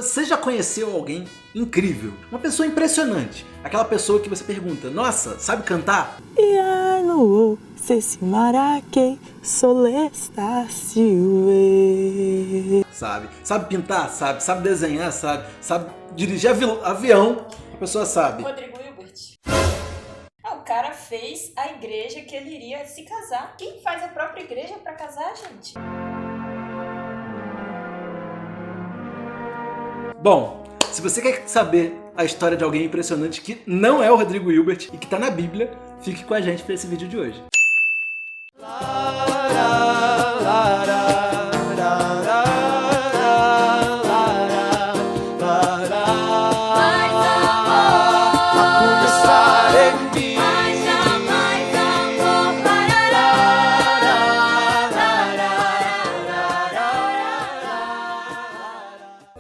Você já conheceu alguém incrível? Uma pessoa impressionante? Aquela pessoa que você pergunta, nossa, sabe cantar? Ianu, se simarake, solestaciue. Sabe pintar? Sabe desenhar? Sabe dirigir avião? A pessoa sabe. Rodrigo Hilbert. O cara fez a igreja que ele iria se casar. Quem faz a própria igreja pra casar, gente? Bom, se você quer saber a história de alguém impressionante que não é o Rodrigo Hilbert e que tá na Bíblia, fique com a gente para esse vídeo de hoje.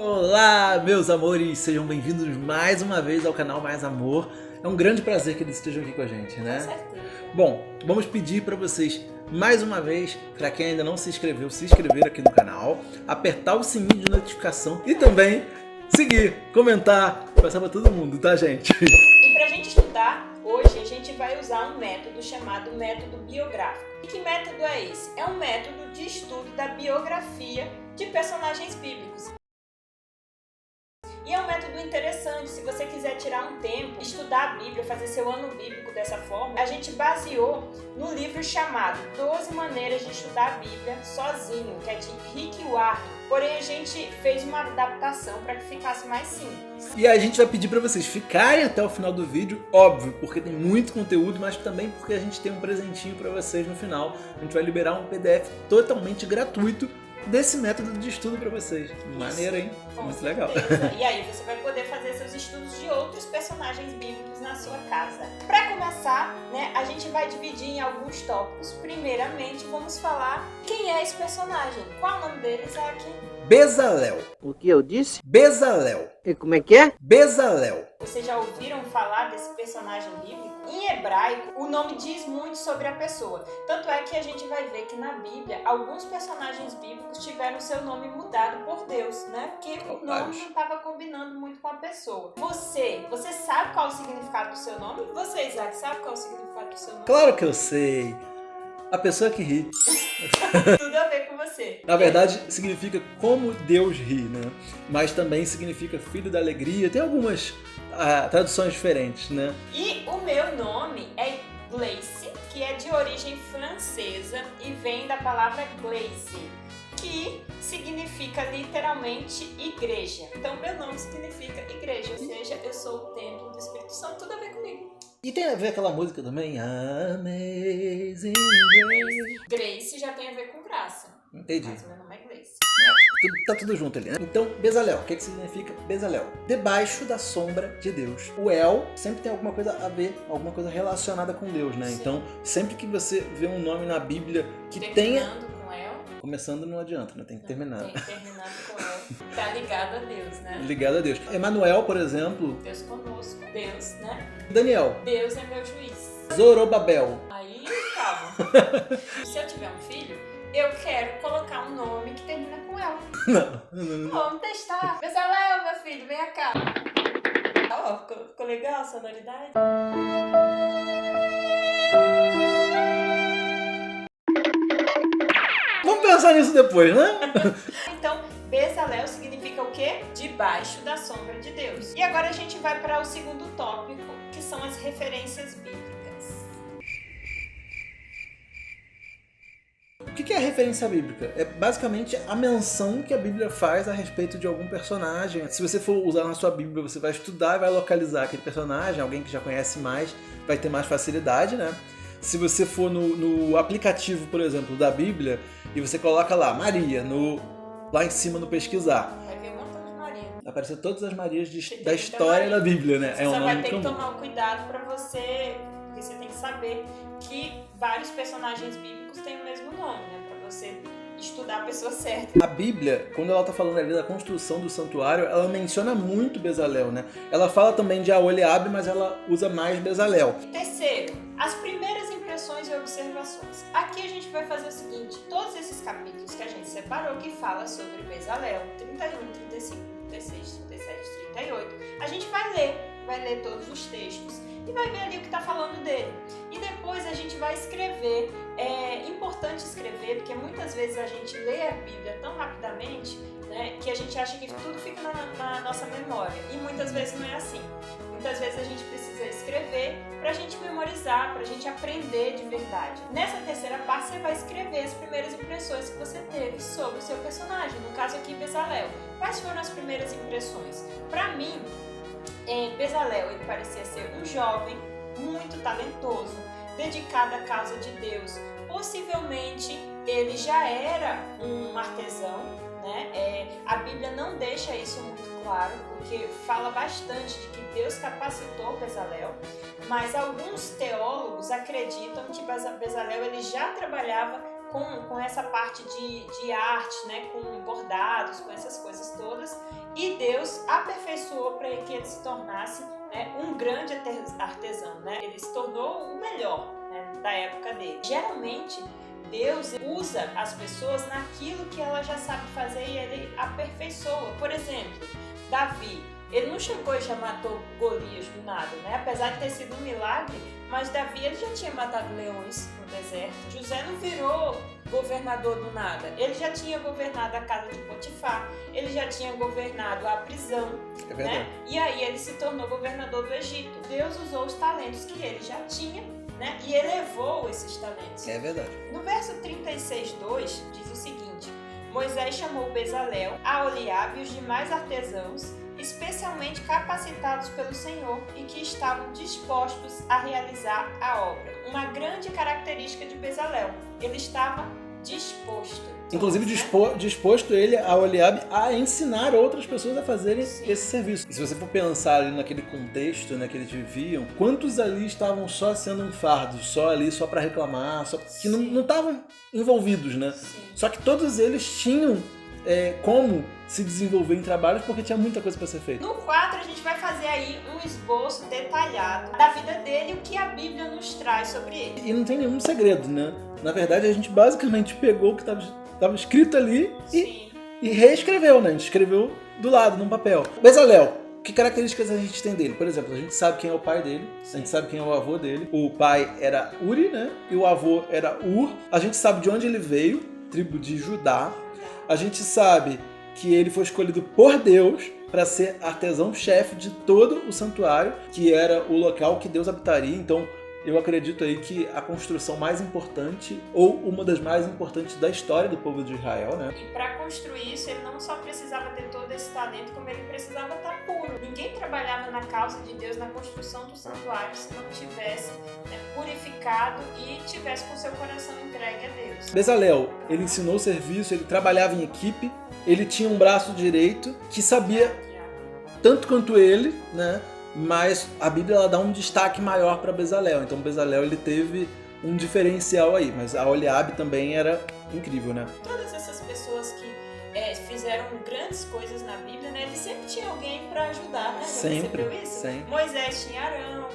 Olá, meus amores, sejam bem-vindos mais uma vez ao canal Mais Amor. É um grande prazer que eles estejam aqui com a gente, né? Com certeza. Bom, vamos pedir para vocês mais uma vez, para quem ainda não se inscreveu, se inscrever aqui no canal, apertar o sininho de notificação e também seguir, comentar, passar para todo mundo, tá, gente? E pra gente estudar, hoje a gente vai usar um método chamado método biográfico. E que método é esse? É um método de estudo da biografia de personagens bíblicos. E é um método interessante, se você quiser tirar um tempo, estudar a Bíblia, fazer seu ano bíblico dessa forma, a gente baseou no livro chamado 12 Maneiras de Estudar a Bíblia Sozinho, que é de Rick Warren. Porém, a gente fez uma adaptação para que ficasse mais simples. E a gente vai pedir para vocês ficarem até o final do vídeo, óbvio, porque tem muito conteúdo, mas também porque a gente tem um presentinho para vocês no final. A gente vai liberar um PDF totalmente gratuito desse método de estudo para vocês. Maneiro, hein? Muito legal. E aí você vai poder fazer seus estudos de outros personagens bíblicos na sua casa. Para começar, né, a gente vai dividir em alguns tópicos. Primeiramente, vamos falar quem é esse personagem. Qual o nome deles é aqui? Bezalel. O que eu disse? Bezalel. E como é que é? Bezalel. Vocês já ouviram falar desse personagem bíblico? Em hebraico, o nome diz muito sobre a pessoa. Tanto é que a gente vai ver que na Bíblia, alguns personagens bíblicos tiveram seu nome mudado por Deus, né? Porque o nome não estava combinando muito com a pessoa. Você sabe qual é o significado do seu nome? Você, Isaac, sabe qual é o significado do seu nome? Claro que eu sei. A pessoa que ri. Tudo a ver com você. Na verdade, significa como Deus ri, né? Mas também significa filho da alegria. Tem algumas traduções diferentes, né? E o meu nome é Gleice, que é de origem francesa e vem da palavra glace, que significa literalmente igreja. Então, meu nome significa igreja, ou seja, eu sou o templo do Espírito Santo, tudo a ver comigo. E tem a ver aquela música também? Amazing Grace. Grace já tem a ver com graça. Entendi. Mas meu nome é Gleice. Tá tudo junto ali, né? Então, Bezalel, o que significa Bezalel? Debaixo da sombra de Deus. O El sempre tem alguma coisa a ver, alguma coisa relacionada com Deus, né? Sim. Então, sempre que você vê um nome na Bíblia que Terminando com El. Começando não adianta, né? Tem que terminar. Terminando com El. Tá ligado a Deus, né? Ligado a Deus. Emanuel, por exemplo. Deus conosco. Deus, né? Daniel. Deus é meu juiz. Zorobabel. Aí, calma. Se eu tiver um filho, eu quero colocar um nome que termina com El. Não. Vamos testar. Bezalel, meu filho, vem cá. Ó, ficou legal a sonoridade? Vamos pensar nisso depois, né? Então, Bezalel significa o quê? Debaixo da sombra de Deus. E agora a gente vai para o segundo tópico, que são as referências bíblicas. O que é a referência bíblica? É basicamente a menção que a Bíblia faz a respeito de algum personagem. Se você for usar na sua Bíblia, você vai estudar e vai localizar aquele personagem, alguém que já conhece mais, vai ter mais facilidade, né? Se você for no aplicativo, por exemplo, da Bíblia, e você coloca lá, Maria, lá em cima no pesquisar, Vai ver um montão de Maria. vai aparecer todas as Marias da história da Bíblia, né? Você É um só nome vai ter que comum. tomar cuidado para você, porque você tem que saber que vários personagens bíblicos têm o mesmo nome, né? Para você estudar a pessoa certa. A Bíblia, quando ela está falando ali da construção do santuário, ela menciona muito Bezalel, né? Ela fala também de Aholiabe, mas ela usa mais Bezalel. Terceiro, as primeiras impressões e observações. Aqui a gente vai fazer o seguinte, todos esses capítulos que a gente separou que fala sobre Bezalel, 31, 35, 36, os textos e vai ver ali o que está falando dele. E depois a gente vai escrever. É importante escrever, porque muitas vezes a gente lê a Bíblia tão rapidamente, né, que a gente acha que tudo fica na nossa memória. E muitas vezes não é assim. Muitas vezes a gente precisa escrever para a gente memorizar, para a gente aprender de verdade. Nessa terceira parte você vai escrever as primeiras impressões que você teve sobre o seu personagem. No caso aqui, Bezalel. Quais foram as primeiras impressões? Para mim, Bezalel, ele parecia ser um jovem muito talentoso, dedicado à causa de Deus. Possivelmente ele já era um artesão, né? A Bíblia não deixa isso muito claro, porque fala bastante de que Deus capacitou Bezalel, mas alguns teólogos acreditam que Bezalel ele já trabalhava com essa parte de arte, né? Com bordados, com essas coisas todas, e Deus aperfeiçoou para que ele se tornasse, né, um grande artesão, né? Ele se tornou o melhor, né, da época dele. Geralmente, Deus usa as pessoas naquilo que ela já sabe fazer e ele aperfeiçoa. Por exemplo, Davi, ele não chegou e já matou Golias do nada, né? Apesar de ter sido um milagre, mas Davi ele já tinha matado leões no deserto. José não virou governador do nada. Ele já tinha governado a casa de Potifar, ele já tinha governado a prisão, né? E aí ele se tornou governador do Egito. Deus usou os talentos que ele já tinha, né? E elevou esses talentos. É verdade. No verso 36:2 diz o seguinte: Moisés chamou Bezalel, Aholiabe e os demais artesãos, especialmente capacitados pelo Senhor e que estavam dispostos a realizar a obra. Uma grande característica de Bezalel, ele estava disposto. Inclusive disposto ele, a Aholiabe, a ensinar outras pessoas a fazerem esse serviço. E se você for pensar ali naquele contexto, né, que eles viviam, quantos ali estavam só sendo um fardo, só ali, só para reclamar, que não estavam envolvidos, né? Sim. Só que todos eles tinham como se desenvolver em trabalhos porque tinha muita coisa para ser feita. No 4 a gente vai fazer aí um esboço detalhado da vida dele e o que a Bíblia nos traz sobre ele. E não tem nenhum segredo, né? Na verdade a gente basicamente pegou o que estava escrito ali e reescreveu, né? A gente escreveu do lado, num papel. Bezalel, que características a gente tem dele? Por exemplo, a gente sabe quem é o pai dele, a gente sabe quem é o avô dele. O pai era Uri, né? E o avô era Ur. A gente sabe de onde ele veio, tribo de Judá. A gente sabe que ele foi escolhido por Deus para ser artesão-chefe de todo o santuário, que era o local que Deus habitaria. Então, eu acredito aí que a construção mais importante, ou uma das mais importantes da história do povo de Israel, né? E para construir isso, ele não só precisava ter todo esse talento, como ele precisava estar puro. Ninguém trabalhava na causa de Deus, na construção do santuário, se não tivesse, né, purificado e tivesse com seu coração entregue a Deus. Bezalel, ele ensinou o serviço, ele trabalhava em equipe, ele tinha um braço direito que sabia tanto quanto ele, né? Mas a Bíblia ela dá um destaque maior para Bezalel. Então Bezalel ele teve um diferencial aí, mas a Aholiabe também era incrível, né? Todas essas pessoas que fizeram grandes coisas na Bíblia, né? Eles sempre tinham alguém para ajudar, né? Sempre, Você percebeu isso? sempre. Moisés tinha Arão.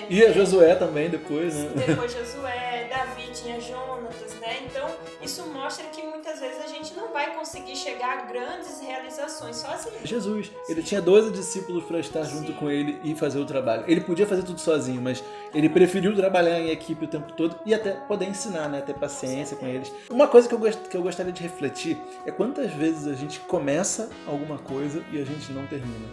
E a Josué também depois, né? Depois Josué, Davi tinha Jonatas, né? Então isso mostra que muitas vezes a gente não vai conseguir chegar a grandes realizações sozinho. Jesus, ele tinha 12 discípulos para estar junto com ele e fazer o trabalho. Ele podia fazer tudo sozinho, mas ele preferiu trabalhar em equipe o tempo todo e até poder ensinar, né? Ter paciência com eles. Uma coisa que eu gostaria de refletir é quantas vezes a gente começa alguma coisa e a gente não termina.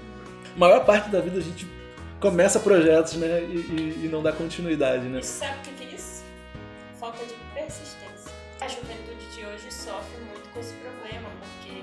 A maior parte da vida a gente começa projetos, né, e não dá continuidade, né? E sabe o que é isso? Falta de persistência. A juventude de hoje sofre muito com esse problema, porque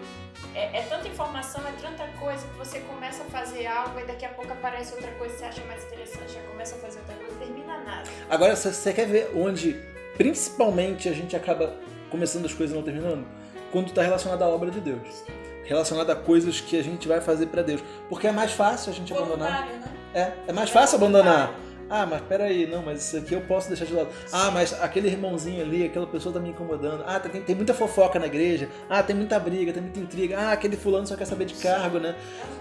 é tanta informação, é tanta coisa, que você começa a fazer algo e daqui a pouco aparece outra coisa que você acha mais interessante, já começa a fazer outra coisa e termina nada. Agora, você quer ver onde, principalmente, a gente acaba começando as coisas e não terminando? Quando está relacionado à obra de Deus. Relacionado a coisas que a gente vai fazer para Deus. Porque é mais fácil a gente abandonar. Né? É mais fácil abandonar. Ah, mas peraí, não, mas isso aqui eu posso deixar de lado. Ah, mas aquele irmãozinho ali, aquela pessoa tá me incomodando. Ah, tem muita fofoca na igreja. Ah, tem muita briga, tem muita intriga. Ah, aquele fulano só quer saber de cargo, né?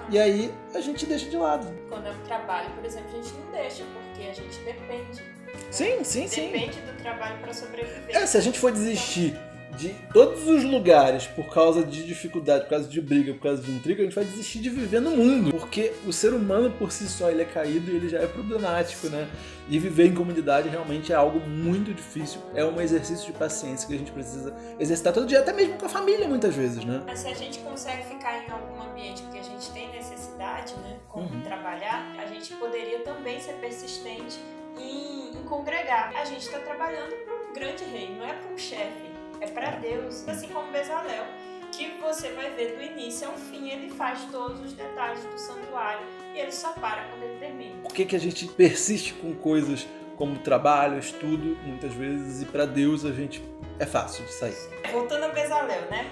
E aí a gente deixa de lado. Quando é um trabalho, por exemplo, a gente não deixa, porque a gente depende. Sim. Depende do trabalho para sobreviver. Se a gente for desistir de todos os lugares, por causa de dificuldade, por causa de briga, por causa de intriga, a gente vai desistir de viver no mundo. Porque o ser humano por si só ele é caído e ele já é problemático, né? E viver em comunidade realmente é algo muito difícil. É um exercício de paciência que a gente precisa exercitar todo dia, até mesmo com a família muitas vezes, né? Mas se a gente consegue ficar em algum ambiente que a gente tem necessidade, né? Como trabalhar, a gente poderia também ser persistente em congregar. A gente está trabalhando para um grande rei, não é para um chefe. É para Deus, assim como Bezalel, que você vai ver do início ao fim, ele faz todos os detalhes do santuário e ele só para quando ele termina. Por que a gente persiste com coisas como trabalho, estudo, muitas vezes, e para Deus a gente é fácil de sair? Voltando a Bezalel, né?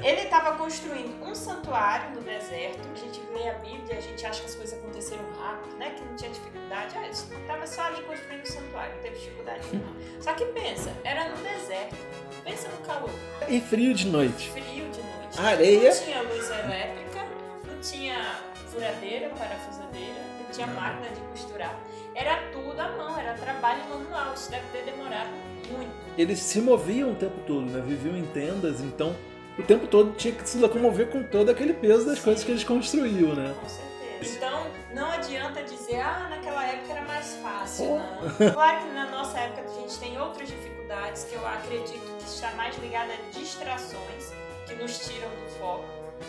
Ele estava construindo um santuário no deserto. A gente lê a Bíblia, a gente acha que as coisas aconteceram rápido, né? Que não tinha dificuldade. Ele estava só ali construindo o santuário, não teve dificuldade nenhuma. Só que pensa, era no deserto. Pensa no calor. E frio de noite. Frio de noite. Areia. Não tinha luz elétrica, não tinha furadeira, parafusadeira, não tinha máquina de costurar. Era tudo à mão, era trabalho manual. Isso deve ter demorado muito. Eles se moviam o tempo todo, né? Viviam em tendas, então o tempo todo tinha que se locomover com todo aquele peso das coisas que eles construíam, né? Com certeza. Então, não adianta dizer, naquela época era mais fácil, não. Claro que na nossa época a gente tem outras dificuldades que eu acredito que está mais ligada a distrações que nos tiram do foco,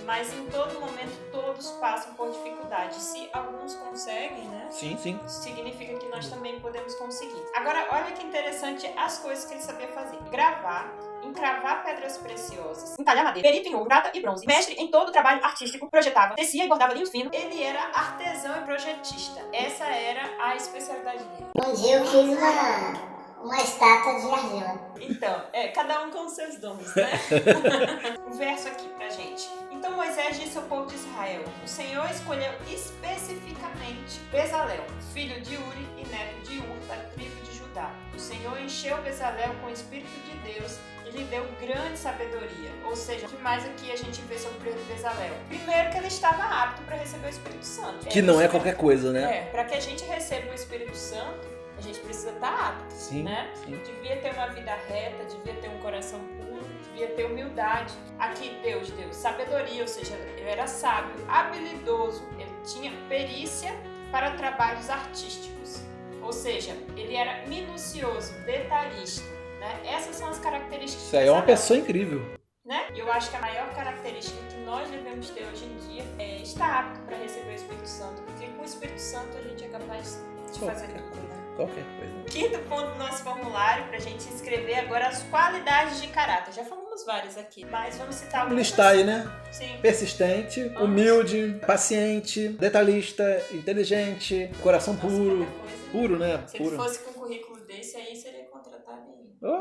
mas em todo momento todos passam por dificuldades. Se alguns conseguem, né? Sim, sim. Significa que nós também podemos conseguir. Agora, olha que interessante as coisas que ele sabia fazer. Gravar, encravar pedras preciosas, entalhar madeira, perito em ouro, prata e bronze, mestre em todo o trabalho artístico, projetava, tecia e bordava linho fino. Ele era artesão e projetista. Essa era a especialidade dele. Um dia eu fiz uma estátua de argila. Então, cada um com os seus dons, né? O verso aqui pra gente. Então Moisés disse ao povo de Israel: o Senhor escolheu especificamente Bezalel, filho de Uri e neto de Ur, da tribo de Judá. O Senhor encheu Bezalel com o Espírito de Deus e lhe deu grande sabedoria. Ou seja, o que mais aqui a gente vê sobre Bezalel? Primeiro, que ele estava apto para receber o Espírito Santo. Que não é qualquer coisa, né? Para que a gente receba o Espírito Santo, a gente precisa estar apto, Sim, né? sim. Devia ter uma vida reta, devia ter um coração puro, devia ter humildade. Aqui Deus deu sabedoria, ou seja, ele era sábio, habilidoso, ele tinha perícia para trabalhos artísticos. Ou seja, ele era minucioso, detalhista, né? Essas são as características. Isso aí é uma pessoa incrível. Né? Eu acho que a maior característica que nós devemos ter hoje em dia é estar apto para receber o Espírito Santo, porque com o Espírito Santo a gente é capaz de fazer tudo, né? Qualquer coisa. Quinto ponto do nosso formulário, para a gente escrever agora as qualidades de caráter. Já falamos várias aqui, mas vamos citar Vamos algumas. listar aí, né? Sim. Persistente, humilde, paciente, detalhista, inteligente, coração Nossa, puro. qualquer coisa. Puro, né? Se Puro. ele fosse com um currículo desse aí, seria contratado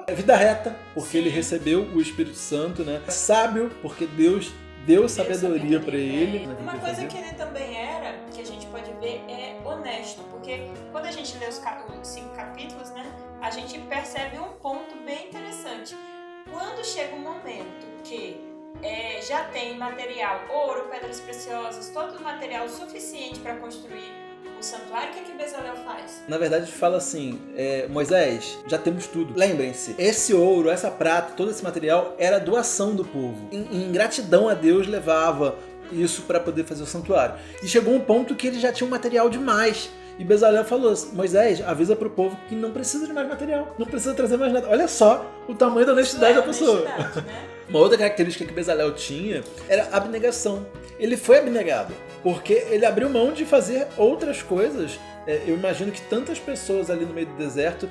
aí. Vida reta, porque Sim. ele recebeu o Espírito Santo, né? Sábio, porque Deus deu sabedoria para ele. Né? Uma coisa que ele também era, que a gente pode ver, é honesto. Porque quando a gente lê os 5 capítulos, né? A gente percebe um ponto bem interessante. Quando chega um momento que já tem material, ouro, pedras preciosas, todo o material suficiente para construir o santuário, o que Bezalel faz? Na verdade, fala assim, Moisés, já temos tudo. Lembrem-se, esse ouro, essa prata, todo esse material era doação do povo. Em gratidão a Deus, levava isso para poder fazer o santuário. E chegou um ponto que ele já tinha um material demais. E Bezalel falou, Moisés, avisa pro povo que não precisa de mais material, não precisa trazer mais nada. Olha só o tamanho da honestidade da pessoa. Né? Uma outra característica que Bezalel tinha era a abnegação. Ele foi abnegado, porque ele abriu mão de fazer outras coisas. Eu imagino que tantas pessoas ali no meio do deserto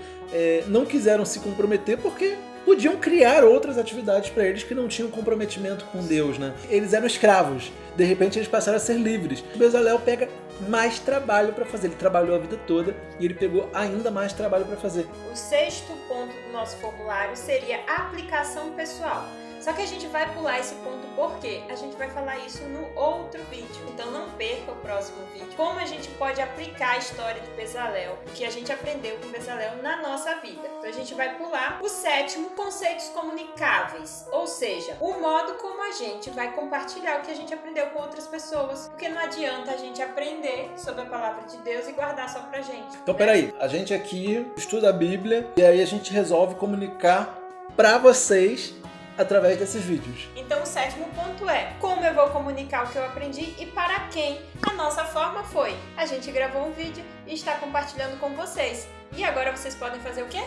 não quiseram se comprometer porque podiam criar outras atividades para eles que não tinham comprometimento com Deus, né? Eles eram escravos, de repente eles passaram a ser livres. Bezalel pega mais trabalho para fazer, ele trabalhou a vida toda e ele pegou ainda mais trabalho para fazer. O 6º ponto do nosso formulário seria aplicação pessoal. Só que a gente vai pular esse ponto porque a gente vai falar isso no outro vídeo. Então não perca o próximo vídeo. Como a gente pode aplicar a história de Bezalel, o que a gente aprendeu com Bezalel na nossa vida. Então a gente vai pular o 7º, conceitos comunicáveis. Ou seja, o modo como a gente vai compartilhar o que a gente aprendeu com outras pessoas. Porque não adianta a gente aprender sobre a palavra de Deus e guardar só pra gente. Então peraí, a gente aqui estuda a Bíblia e aí a gente resolve comunicar para vocês através desses vídeos. Então o sétimo ponto é como eu vou comunicar o que eu aprendi e para quem. A nossa forma foi, a gente gravou um vídeo e está compartilhando com vocês. E agora vocês podem fazer o quê?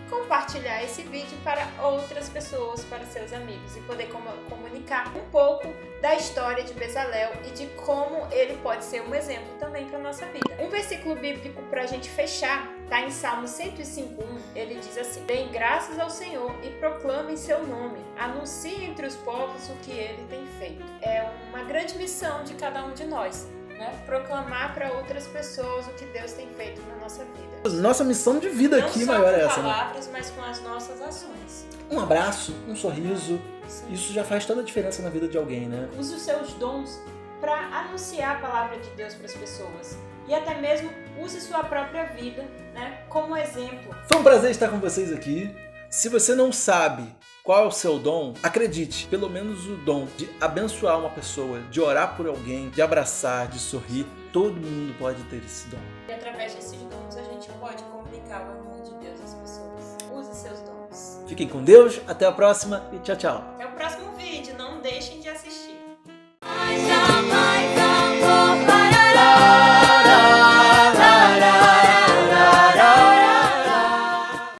Compartilhar esse vídeo para outras pessoas, para seus amigos e poder comunicar um pouco da história de Bezalel e de como ele pode ser um exemplo também para a nossa vida. Um versículo bíblico para a gente fechar está em Salmo 105:1. Ele diz assim: deem graças ao Senhor e proclamem seu nome, anuncie entre os povos o que ele tem feito. É uma grande missão de cada um de nós, né? Proclamar para outras pessoas o que Deus tem feito na nossa vida. Nossa missão de vida Não aqui só maior é com essa, né? palavras, mas com as nossas ações. Um abraço, um sorriso, Sim. isso já faz toda a diferença na vida de alguém, né? Use os seus dons para anunciar a palavra de Deus para as pessoas. E até mesmo use sua própria vida, né, como exemplo. Foi um prazer estar com vocês aqui. Se você não sabe qual é o seu dom, acredite, pelo menos o dom de abençoar uma pessoa, de orar por alguém, de abraçar, de sorrir, todo mundo pode ter esse dom. E através desses dons a gente pode comunicar o amor de Deus às pessoas. Use seus dons. Fiquem com Deus, até a próxima e tchau, tchau. Até o próximo vídeo. Não deixem